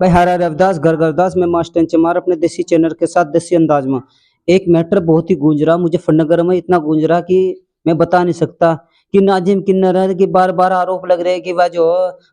भाई हरा रविदास घर घरदास में मास्टर चमार अपने देसी चैनल के साथ देसी अंदाज में एक मैटर बहुत ही गूंज रहा मुजफ्फरनगर में, इतना गूंज रहा कि मैं बता नहीं सकता। कि नाजिम किन्नर है कि बार बार आरोप लग रहे हैं कि वह जो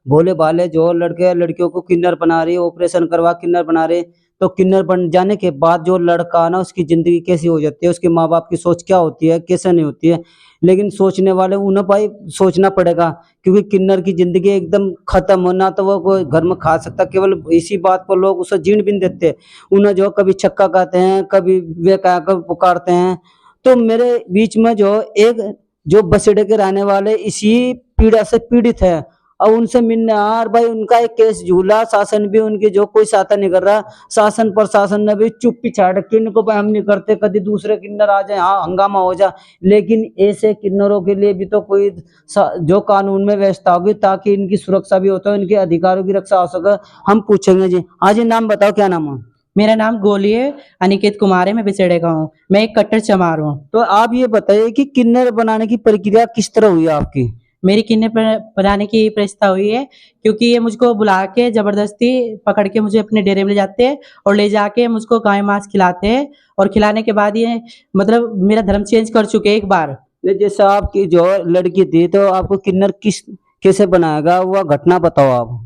भोले भाले जो लड़के लड़कियों को किन्नर बना रही है, ऑपरेशन करवा किन्नर बना रहे। तो किन्नर बन जाने के बाद जो लड़का ना उसकी जिंदगी कैसी हो जाती है, उसके माँ बाप की सोच क्या होती है, कैसे नहीं होती है। लेकिन सोचने वाले उन्हें भाई सोचना पड़ेगा, क्योंकि किन्नर की जिंदगी एकदम खत्म होना, तो वो कोई घर में खा सकता, केवल इसी बात पर लोग उसे जीण भी नहीं देते। उन्हें जो कभी छक्का कहते हैं, कभी वे कहकर पुकारते हैं। तो मेरे बीच में जो एक जो बसेड़े के रहने वाले इसी पीड़ा से पीड़ित है, और उनसे मिलने यार भाई उनका एक केस झूला, शासन भी उनकी जो कोई सहायता नहीं कर रहा। शासन प्रशासन ने भी चुप्पी छाड़ रखी, इनको हम नहीं करते, कभी दूसरे किन्नर आ जाए हाँ हंगामा हो जाए। लेकिन ऐसे किन्नरों के लिए भी तो कोई जो कानून में व्यवस्था होगी, ताकि इनकी सुरक्षा भी होता है, इनके अधिकारों की रक्षा हो सके। हम पूछेंगे जी। हाँ जी, नाम बताओ, क्या नाम है? मेरा नाम गोली है, अनिकेत कुमार है, मैं बिसेड़े का हूँ। मैं एक कट्टर चमार हूँ। तो आप ये बताइए कि किन्नर बनाने की प्रक्रिया किस तरह हुई आपकी? मेरी किन्नर बनाने की प्रस्ताव हुई है, क्योंकि ये मुझको बुला के जबरदस्ती पकड़ के मुझे अपने डेरे में ले जाते हैं और ले जाके मुझको गाय मांस खिलाते हैं। और खिलाने के बाद ये मतलब मेरा धर्म चेंज कर चुके हैं एक बार। जैसे आपकी जो लड़की थी, तो आपको किन्नर किस कैसे बनाएगा, वह घटना बताओ आप।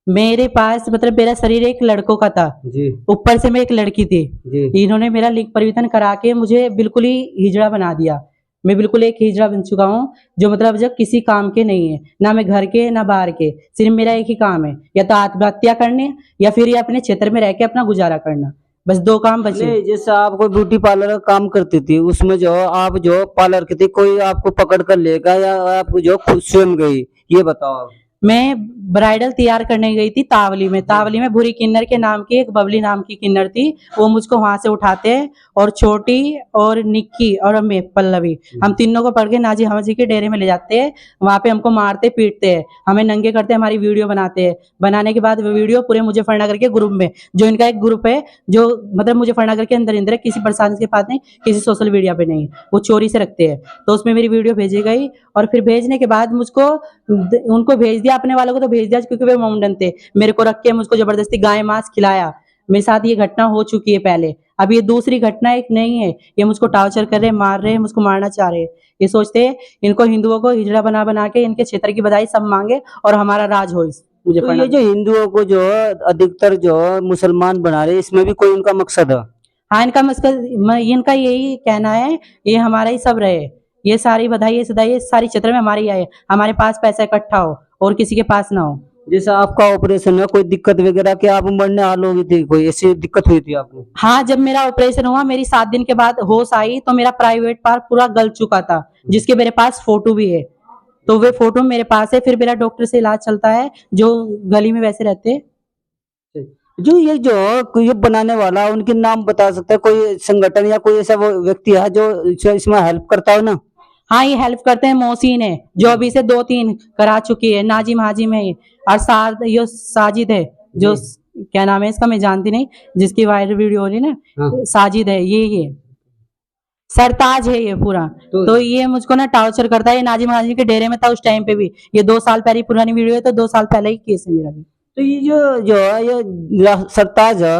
मेरे पास मतलब मेरा शरीर एक लड़कों का था जी ऊपर से मैं एक लड़की थी जी। इन्होंने मेरा लिंग परिवर्तन करा के मुझे बिल्कुल ही हिजड़ा बना दिया। मैं बिल्कुल एक हिजड़ा बन चुका हूँ, जो मतलब जब किसी काम के नहीं है, ना मैं घर के ना बाहर के। सिर्फ मेरा एक ही काम है, या तो आत्महत्या करने या फिर ये अपने क्षेत्र में रह के अपना गुजारा करना। बस दो काम बचे। नहीं, जैसे आप कोई ब्यूटी पार्लर का काम करती थी, उसमें जो आप जो पार्लर की थी, कोई आपको पकड़ कर लेगा या आप जो खुद स्वयं गई, ये बताओ आप। मैं ब्राइडल तैयार करने गई थी तावली में। तावली में भूरी किन्नर के नाम की एक बबली नाम की किन्नर थी, वो मुझको वहां से उठाते हैं और छोटी और निक्की और मैं पल्लवी, हम तीनों को पकड़ के नाजी हम जी के डेरे में ले जाते हैं। वहां पे हमको मारते पीटते हैं, हमें नंगे करते हैं, हमारी वीडियो बनाते हैं। बनाने के बाद वो वीडियो पूरे मुजफ्फरनगर के ग्रुप में, जो इनका एक ग्रुप है जो मतलब मुजफ्फरनगर के अंदर अंदर है, किसी प्रशासन के पास नहीं, किसी सोशल मीडिया पे नहीं, वो चोरी से रखते हैं। तो उसमें मेरी वीडियो भेजी गई और फिर भेजने के बाद मुझको उनको भेज दिया, अपने वालों को तो भेज दिया क्योंकि वे माउंटेन थे। मेरे को रख के मुझको जबरदस्ती गाय मांस खिलाया। मेरे साथ ये घटना हो चुकी है पहले, अब ये दूसरी घटना एक नहीं है। ये मुझको टॉर्चर कर रहे, मार रहे, मुझको मारना चाह रहे। ये सोचते हैं इनको हिंदुओं को हिजड़ा बना बना के इनके क्षेत्र की बधाई सब मांगे और हमारा राज हो। मुझे तो ये जो हिंदुओं को जो अधिकतर जो मुसलमान बना रहे, इसमें भी कोई उनका मकसद है? हाँ, इनका मकसद इनका यही कहना है, ये हमारा ही सब रहे, ये सारी बधाई सदाई ये सारी क्षेत्र में हमारी आए, हमारे पास पैसा इकट्ठा हो और किसी के पास ना हो। जैसे आपका ऑपरेशन में कोई दिक्कत वगैरह कि आप मरने हाल हो गई थी, कोई ऐसी दिक्कत हुई थी आपको? हाँ, जब मेरा ऑपरेशन हुआ, मेरी 7 दिन के बाद होश आई, तो मेरा प्राइवेट पार्ट पूरा गल चुका था, जिसके मेरे पास फोटो भी है। तो वे फोटो मेरे पास है। फिर मेरा डॉक्टर से इलाज चलता है, जो गली में वैसे रहते। जो ये बनाने वाला, उनके नाम बता सकते हैं? कोई संगठन या कोई ऐसा वो व्यक्ति है जो इसमें हेल्प करता हो ना? हाँ, ये हेल्प करते हैं। मोहसिन है जो अभी से 2-3 करा चुकी है, नाजिम हाजिम है और ये साजिद है, जो क्या नाम है इसका मैं जानती नहीं, जिसकी वायरल वीडियो हो रही है ना, साजिद है ये सरताज है ये पूरा। तो ये मुझको ना टॉर्चर करता है। ये नाजिम हाजिम के डेरे में था उस टाइम पे भी। ये 2 साल पहले पुरानी वीडियो है, तो 2 साल पहले ही केस है मेरा भी। तो ये जो है ये सरताज है,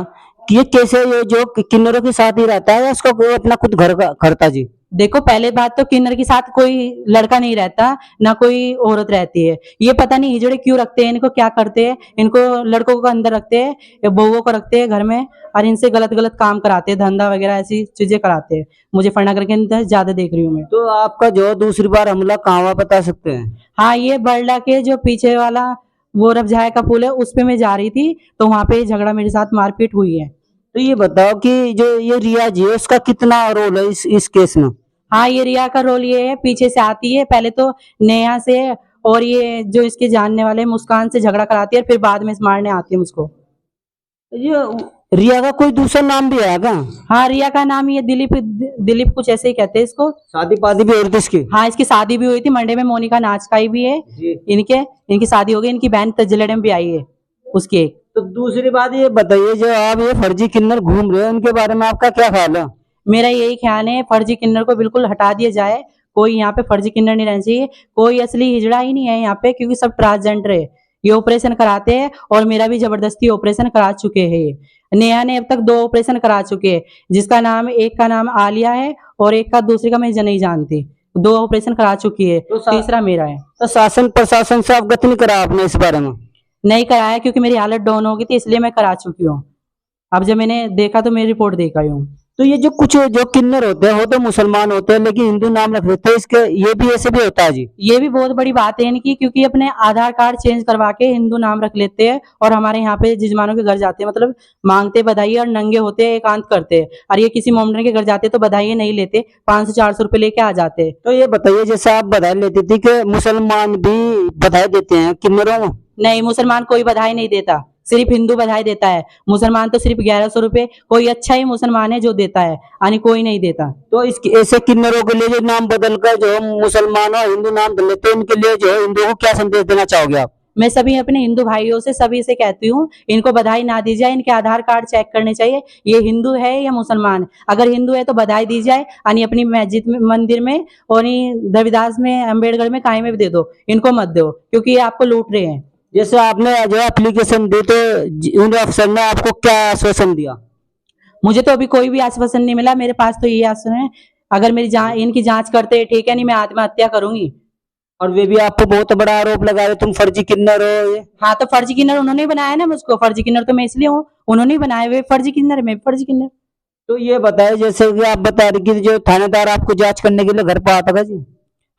ये कैसे ये जो किन्नरों के साथ ही रहता है या उसका कोई अपना खुद घर का करता जी? देखो, पहले बात तो किन्नर के साथ कोई लड़का नहीं रहता, ना कोई औरत रहती है। ये पता नहीं हिजड़े क्यों रखते हैं, इनको क्या करते हैं, इनको लड़कों को अंदर रखते हैं या बहुओं को रखते हैं घर में, और इनसे गलत गलत काम कराते हैं, धंधा वगैरह ऐसी चीजें कराते हैं। मुझे फरनागर के अंदर ज्यादा देख रही हूँ मैं। तो आपका जो दूसरी बार हमला कहाँ हुआ, बता सकते हैं? हाँ, ये बरला के जो पीछे वाला वो रबजाय का पुल है, उस पे मैं जा रही थी, तो वहां पे झगड़ा मेरे साथ मारपीट हुई है। तो ये बताओ कि जो ये रिया जी है, उसका कितना रोल है इस केस में? हाँ, ये रिया का रोल ये है, पीछे से आती है, पहले तो नेहा से और ये जो इसके जानने वाले मुस्कान से झगड़ा कराती है, फिर बाद में मारने आती है मुझको। ये रिया का कोई दूसरा नाम भी है क्या? हाँ, रिया का नाम ये दिलीप कुछ ऐसे ही कहते हैं इसको। शादी पादी भी हुई थी इसकी? हाँ, इसकी शादी भी हुई थी मंडे में। मोनिका नाचकाई भी है इनकी शादी हो गई। इनकी बहन तजलड़े में भी आई है उसके। तो दूसरी बात ये बताइए, जो आप ये फर्जी किन्नर घूम रहे हो, उनके बारे में आपका क्या ख्याल है? मेरा यही ख्याल है, फर्जी किन्नर को बिल्कुल हटा दिया जाए। कोई यहाँ पे फर्जी किन्नर नहीं रहना चाहिए, कोई असली हिजड़ा ही नहीं है यहाँ पे, क्योंकि सब ट्रांसजेंडर है। ये ऑपरेशन कराते हैं और मेरा भी जबरदस्ती ऑपरेशन करा चुके हैं ये। नेहा ने अब तक 2 ऑपरेशन करा चुके हैं, जिसका नाम एक का नाम आलिया है और एक का दूसरे का मैं नहीं जानती। 2 ऑपरेशन करा चुकी है, तो तीसरा मेरा है। तो शासन प्रशासन से अवगत नहीं करा आपने इस बारे में? नहीं कराया क्योंकि मेरी हालत डाउन हो गई थी, इसलिए मैं करा चुकी हूँ। अब जब मैंने देखा तो मेरी रिपोर्ट देख आई हूँ। तो ये जो कुछ जो किन्नर होते हैं वो तो मुसलमान होते हैं लेकिन हिंदू नाम रख देते हैं, इसके ये भी ऐसे भी होता है जी? ये भी बहुत बड़ी बात है इनकी, क्योंकि अपने आधार कार्ड चेंज करवा के हिंदू नाम रख लेते हैं और हमारे यहाँ पे जजमानों के घर जाते हैं, मतलब मांगते बधाई और नंगे होते हैं, एकांत करते हैं। और ये किसी मोमडन के घर जाते तो बधाई नहीं लेते, 500-400 रुपए लेके आ जाते। तो ये बताइए, जैसे आप बधाई लेती थी कि मुसलमान भी बधाई देते हैं किन्नरों में? नहीं, मुसलमान कोई बधाई नहीं देता, सिर्फ हिंदू बधाई देता है। मुसलमान तो सिर्फ 1100 रुपए, कोई अच्छा ही मुसलमान है जो देता है, यानी कोई नहीं देता। तो इस ऐसे किन्नरों के लिए जो नाम बदल कर जो मुसलमान और हिंदू नाम बदल लेते हैं, उनके लिए जो हिंदुओं को क्या संदेश देना चाहोगे आप? मैं सभी अपने हिंदू भाइयों से सभी से कहती हूँ, इनको बधाई ना दी जाए, इनके आधार कार्ड चेक करने चाहिए, ये हिंदू है या मुसलमान। अगर हिंदू है तो बधाई दी जाए, यानी अपनी मस्जिद में, मंदिर में और रविदास में, अम्बेडकर में, कहीं में भी दे दो, इनको मत दो, क्योंकि ये आपको लूट रहे हैं। जैसे आपने जो एप्लीकेशन दी तो उन अफसर ने आपको क्या आश्वासन दिया? मुझे तो अभी कोई भी आश्वासन नहीं मिला, मेरे पास तो ये आश्वासन है, अगर मेरी इनकी जांच करते हैं ठीक है, नहीं मैं आत्महत्या करूंगी। और वे भी आपको बहुत बड़ा आरोप लगा रहे, तुम फर्जी किन्नर हो ये। हाँ, तो फर्जी किन्नर उन्होंने ही बनाया ना मुझको, फर्जी किन्नर तो मैं इसलिए हूँ, उन्होंने ही बनाया, वे फर्जी किन्नर, मैं फर्जी किन्नर। तो ये बताए, जैसे कि आप बता रहे कि जो थानेदार आपको जांच करने के लिए घर पर आता था जी?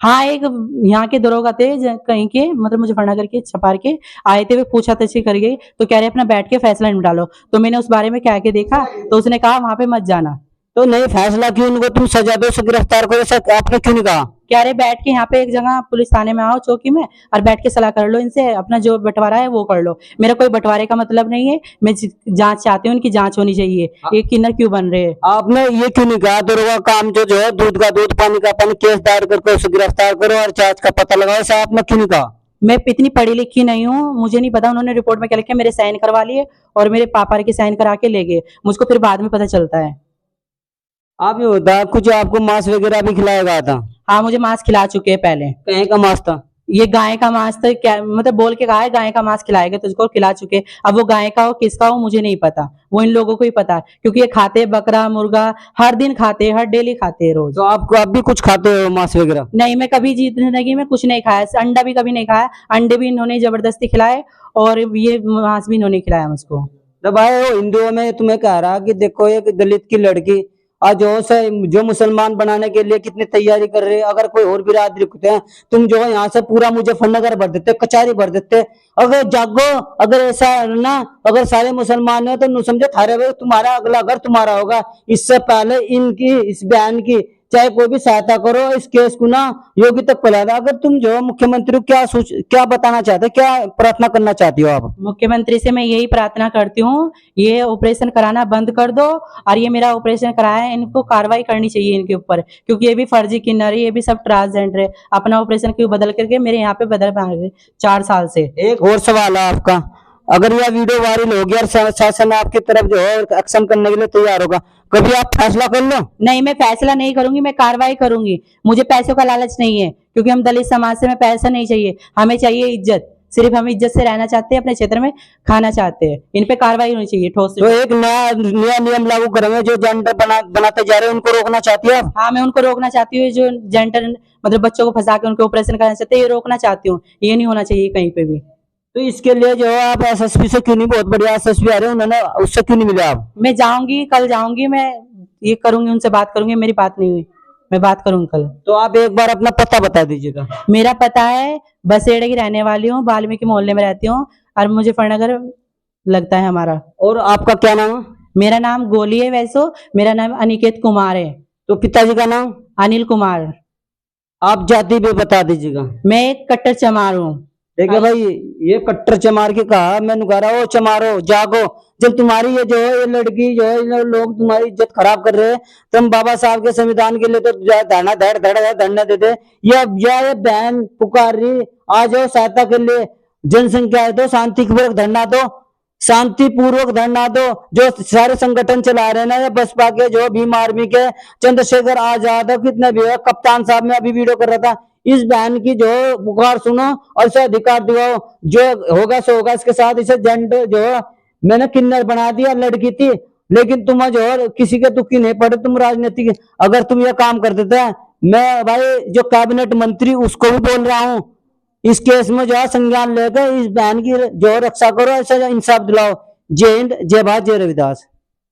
हाँ, एक यहाँ के दरोगा थे कहीं के, मतलब मुजफ्फरनगर के, छपार के आए थे, वे पूछा तछी कर गई, तो कह रहे अपना बैठ के फैसला निकालो। तो मैंने उस बारे में कह के देखा, तो उसने कहा वहां पे मत जाना। तो नहीं, फैसला क्यों उनको तुम सजा दो, उसे गिरफ्तार करो, ऐसा आपने क्यों नहीं कहा? कह रहे बैठ के यहाँ पे एक जगह पुलिस थाने में आओ, चौकी में, और बैठ के सलाह कर लो इनसे, अपना जो बंटवारा है वो कर लो। मेरा कोई बंटवारे का मतलब नहीं है, मैं जांच चाहती हूँ, उनकी जांच होनी चाहिए, ये किन्नर क्यों बन रहे हैं। आपने ये क्यों नहीं कहा दरोगा काम जो है दूध का दूध पानी का पानी, केस दायर करके उसे गिरफ्तार करो और जांच का पता लगाओ, ऐसा आपने क्यों नहीं कहा? मैं इतनी पढ़ी लिखी नहीं हूँ, मुझे नहीं पता उन्होंने रिपोर्ट में क्या लिखा, मेरे साइन करवा लिए और मेरे पापा के साइन करा के ले गए, मुझको फिर बाद में पता चलता है। आप ये होता कुछ आपको मांस वगैरह भी खिलाया गया था? हाँ, मुझे मांस खिला चुके हैं पहले। कहीं का मांस था? ये गाय का मांस था, क्या मतलब बोल के कहा है गाय का मांस खिलाएगा, तुझको खिला चुके। अब वो गाय का हो किसका हो मुझे नहीं पता, वो इन लोगों को ही पता है, क्योंकि ये खाते बकरा मुर्गा हर दिन खाते, हर डेली खाते हैं रोज। तो आपको आप भी कुछ खाते हो मांस वगैरह? नहीं, मैं कभी जिंदगी में कुछ नहीं खाया, अंडा भी कभी नहीं खाया, अंडे भी इन्होंने जबरदस्ती खिलाए और ये मांस भी इन्होंने खिलाया मुझको। जब आए हो हिंदुओं में, तुम्हें कह रहा कि देखो एक दलित की लड़की आज जो मुसलमान बनाने के लिए कितनी तैयारी कर रहे हैं, अगर कोई और बिरादरी होते हैं, तुम जो है यहाँ से पूरा मुजफ्फरनगर भर देते, कचहरी भर देते। अगर जागो, अगर ऐसा है ना, अगर सारे मुसलमान है तो समझो थारे भाई तुम्हारा अगला घर तुम्हारा होगा। इससे पहले इनकी इस बयान की चाहे कोई भी सहायता करो, इस केस को ना योगी तक फैला दो। अगर तुम जो मुख्यमंत्री को क्या बताना चाहते, क्या प्रार्थना करना चाहती हो आप? मुख्यमंत्री से मैं यही प्रार्थना करती हूँ, ये ऑपरेशन कराना बंद कर दो, और ये मेरा ऑपरेशन कराया है, इनको कार्रवाई करनी चाहिए इनके ऊपर, क्योंकि ये भी फर्जी किन्नर है, ये भी सब ट्रांसजेंडर है, अपना ऑपरेशन क्यों बदल करके मेरे यहाँ पे बदल पा रहे 4 साल से। एक और सवाल है आपका, अगर यह वीडियो वायरल हो गया और शासन आपकी तरफ जो है एक्शन करने के लिए तैयार होगा, कभी आप फैसला कर लो? नहीं, मैं फैसला नहीं करूंगी, मैं कार्रवाई करूंगी। मुझे पैसों का लालच नहीं है, क्योंकि हम दलित समाज से, में पैसा नहीं चाहिए, हमें चाहिए इज्जत। सिर्फ हम इज्जत से रहना चाहते हैं, अपने क्षेत्र में खाना चाहते हैं, इन पे कार्रवाई होनी चाहिए ठोस। तो एक नया नियम लागू करेंगे, जो जेंडर बनाते जा रहे हैं उनको रोकना चाहती है आप? हाँ, मैं उनको रोकना चाहती हूँ, जो जेंडर मतलब बच्चों को फंसा के उनके ऑपरेशन करना चाहते हैं, ये रोकना चाहती हूँ, ये नहीं होना चाहिए कहीं पे भी। तो इसके लिए जो है आप एसएसपी से क्यों नहीं, बहुत बढ़िया एसएसपी आ रहे हैं, उन्होंने उससे क्यों नहीं मिले आप? मैं जाऊंगी, कल जाऊंगी, मैं ये करूंगी, उनसे बात करूंगी, मेरी बात नहीं हुई, मैं बात करूंगी कल। तो आप एक बार अपना पता बता दीजिएगा। मेरा पता है बसेड़े की रहने वाली हूँ, वाल्मीकि मोहल्ले में रहती हूँ, और मुजफ्फरनगर लगता है हमारा। और आपका क्या नाम है? मेरा नाम गोली है, वैसो मेरा नाम अनिकेत कुमार है। तो पिताजी का नाम? अनिल कुमार। आप जाति भी बता दीजिएगा। मैं एक कट्टर चमार हूँ। देखिए भाई, ये कट्टर चमार के कहा, मैंने कह रहा, ओ चमारो जागो, जब तुम्हारी ये जो है ये लड़की जो है, ये लोग तुम्हारी इज्जत खराब कर रहे हैं, तुम बाबा साहब के संविधान के लिए तो धरना धरना देते, ये बहन पुकार रही, आ जाओ सहायता के लिए, जनसंख्या है तो शांतिपूर्वक धरना दो, शांतिपूर्वक धरना दो। जो सारे संगठन चला रहे हैं ना, या बसपा के, जो भीम आर्मी के, चंद्रशेखर आजाद, कितने भी है, कप्तान साहब, मैं अभी वीडियो कर रहा था, इस बहन की जो पुकार सुनो और इसे अधिकार दिवाओ। जो होगा सो होगा, इसके साथ इसे जेंडर जो मैंने किन्नर बना दिया, लड़की थी, लेकिन तुम जो किसी के तुक्की नहीं पड़े, तुम राजनीतिक, अगर तुम ये काम कर देते, मैं भाई जो कैबिनेट मंत्री उसको भी बोल रहा हूँ, इस केस में जो है संज्ञान लेकर इस बहन की जो रक्षा करो, ऐसा इंसाफ दिलाओ। जय हिंद, जय भारत, जय रविदास।